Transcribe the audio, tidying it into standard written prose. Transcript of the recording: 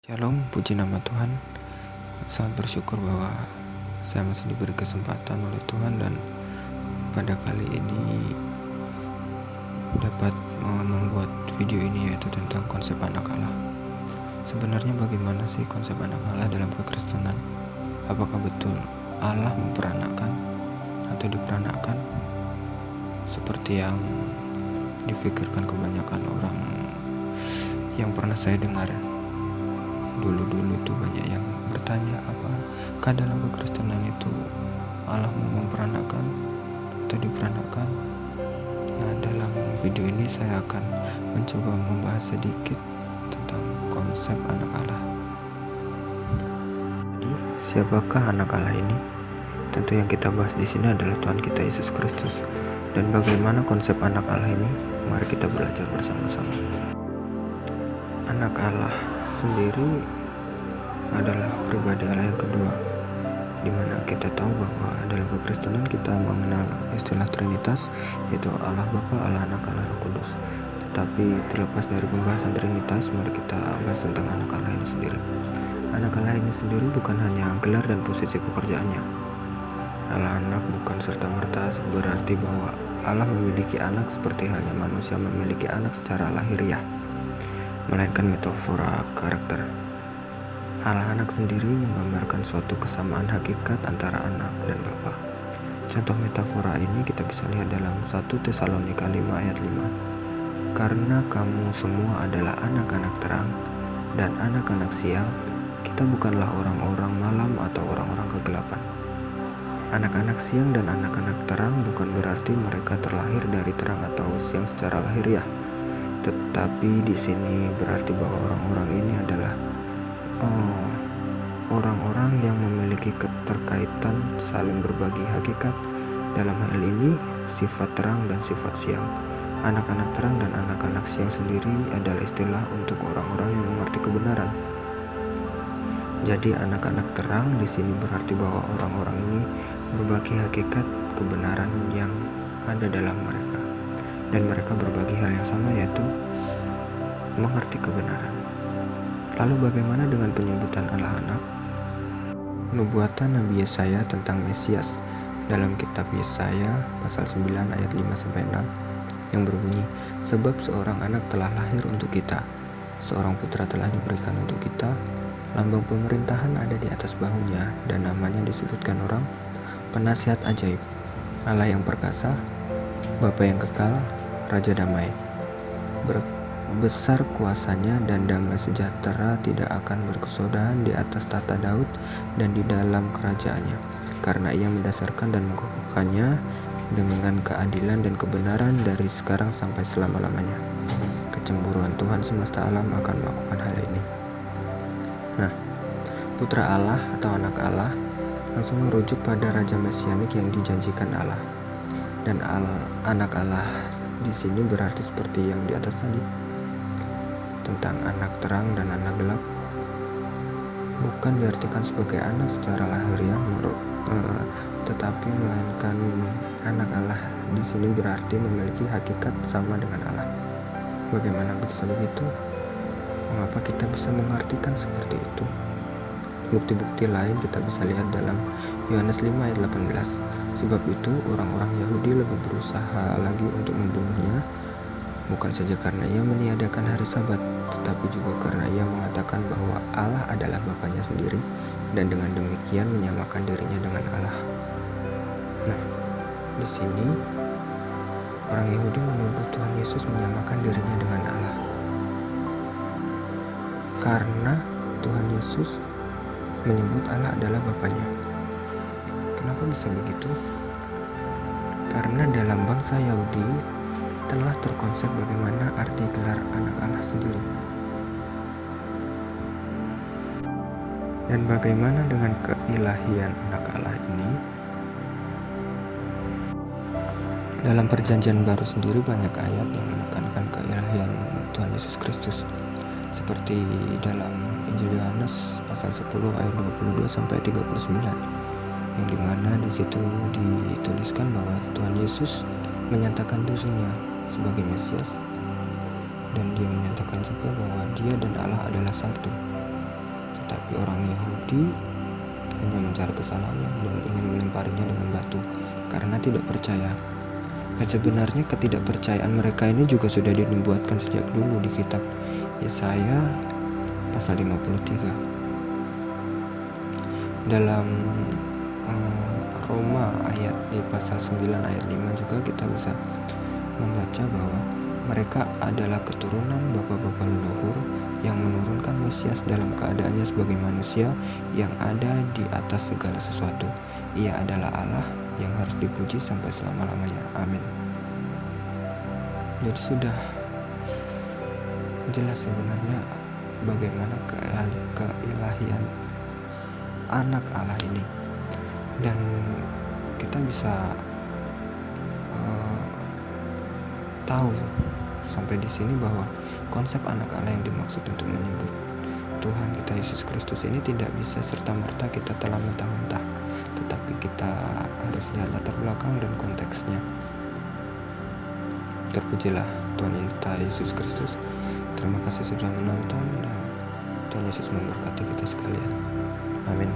Shalom, puji nama Tuhan. Sangat bersyukur bahwa saya masih diberi kesempatan oleh Tuhan dan pada kali ini dapat membuat video ini, yaitu tentang konsep anak Allah. Sebenarnya bagaimana sih konsep anak Allah dalam kekristenan? Apakah betul Allah memperanakan atau diperanakan seperti yang dipikirkan kebanyakan orang yang pernah saya dengar? Dulu tuh banyak yang bertanya, apakah dalam kekristenan itu Allah memperanakan atau diperanakan? Nah, dalam video ini saya akan mencoba membahas sedikit tentang konsep anak Allah. Jadi, siapakah anak Allah ini? Tentu yang kita bahas di sini adalah Tuhan kita Yesus Kristus. Dan bagaimana konsep anak Allah ini? Mari kita belajar bersama-sama. Anak Allah sendiri adalah pribadi Allah yang kedua, di mana kita tahu bahwa dalam kekristenan kita mengenal istilah Trinitas, yaitu Allah Bapa, Allah Anak, Allah Roh Kudus. Tetapi terlepas dari pembahasan Trinitas, mari kita bahas tentang anak Allah ini sendiri. Anak Allah ini sendiri bukan hanya gelar dan posisi pekerjaannya. Allah Anak bukan serta-merta berarti bahwa Allah memiliki anak seperti halnya manusia memiliki anak secara lahiriah, melainkan metafora karakter. Allah Anak sendiri menggambarkan suatu kesamaan hakikat antara anak dan bapa. Contoh metafora ini kita bisa lihat dalam 1 Tesalonika 5 ayat 5. Karena kamu semua adalah anak-anak terang dan anak-anak siang, kita bukanlah orang-orang malam atau orang-orang kegelapan. Anak-anak siang dan anak-anak terang bukan berarti mereka terlahir dari terang atau siang secara lahiriah. Tetapi di sini berarti bahwa orang-orang ini adalah orang-orang yang memiliki keterkaitan saling berbagi hakikat. Dalam hal ini sifat terang dan sifat siang. Anak-anak terang dan anak-anak siang sendiri adalah istilah untuk orang-orang yang mengerti kebenaran. Jadi anak-anak terang di sini berarti bahwa orang-orang ini berbagi hakikat kebenaran yang ada dalam mereka, dan mereka berbagi hal yang sama, yaitu mengerti kebenaran. Lalu bagaimana dengan penyebutan Allah Anak? Nubuatan Nabi Yesaya tentang Mesias dalam kitab Yesaya pasal 9 ayat 5-6 yang berbunyi, sebab seorang anak telah lahir untuk kita, seorang putra telah diberikan untuk kita, lambang pemerintahan ada di atas bahunya, dan namanya disebutkan orang Penasihat Ajaib, Allah yang perkasa, Bapa yang kekal, Raja damai. Besar kuasanya dan damai sejahtera tidak akan berkesudahan di atas tata Daud dan di dalam kerajaannya, karena ia mendasarkan dan mengokohkannya dengan keadilan dan kebenaran dari sekarang sampai selama-lamanya. Kecemburuan Tuhan semesta alam akan melakukan hal ini. Nah, putra Allah atau anak Allah langsung merujuk pada Raja Mesianik yang dijanjikan Allah. Dan anak Allah di sini berarti seperti yang di atas tadi, tentang anak terang dan anak gelap. Bukan diartikan sebagai anak secara lahiriah tetapi melainkan anak Allah di sini berarti memiliki hakikat sama dengan Allah. Bagaimana bisa begitu? Mengapa kita bisa mengartikan seperti itu? Bukti-bukti lain kita bisa lihat dalam Yohanes 5 ayat 18. Sebab itu orang-orang Yahudi lebih berusaha lagi untuk membunuhnya, bukan saja karena ia meniadakan hari Sabat, tetapi juga karena ia mengatakan bahwa Allah adalah Bapanya sendiri, dan dengan demikian menyamakan dirinya dengan Allah. Nah, di sini orang Yahudi menuduh Tuhan Yesus menyamakan dirinya dengan Allah, karena Tuhan Yesus menyebut Allah adalah Bapanya. Kenapa bisa begitu? Karena dalam bangsa Yahudi telah terkonsep bagaimana arti gelar anak Allah sendiri. Dan bagaimana dengan keilahian anak Allah ini? Dalam perjanjian baru sendiri banyak ayat yang menekankan keilahian Tuhan Yesus Kristus, seperti dalam Injil Yohanes pasal 10 ayat 22-39, yang dimana di situ dituliskan bahwa Tuhan Yesus menyatakan dirinya sebagai Mesias, dan dia menyatakan juga bahwa dia dan Allah adalah satu. Yahudi hanya mencari kesalahannya dan ingin melemparinya dengan batu karena tidak percaya. Dan sebenarnya ketidakpercayaan mereka ini juga sudah dinubuatkan sejak dulu di kitab Yesaya pasal 53. Dalam Roma ayat di pasal 9 ayat 5 juga kita bisa membaca bahwa mereka adalah keturunan bapak-bapak leluhur yang menurunkan Mesias dalam keadaannya sebagai manusia yang ada di atas segala sesuatu. Ia adalah Allah yang harus dipuji sampai selama-lamanya. Amin. Jadi sudah jelas sebenarnya bagaimana keilahian anak Allah ini, dan kita bisa tahu sampai di sini bahwa konsep anak Allah yang dimaksud untuk menyebut Tuhan kita Yesus Kristus ini tidak bisa serta-merta kita telan mentah-mentah, tetapi kita harus lihat latar belakang dan konteksnya. Terpujilah Tuhan kita Yesus Kristus. Terima kasih sudah menonton, dan Tuhan Yesus memberkati kita sekalian. Amin.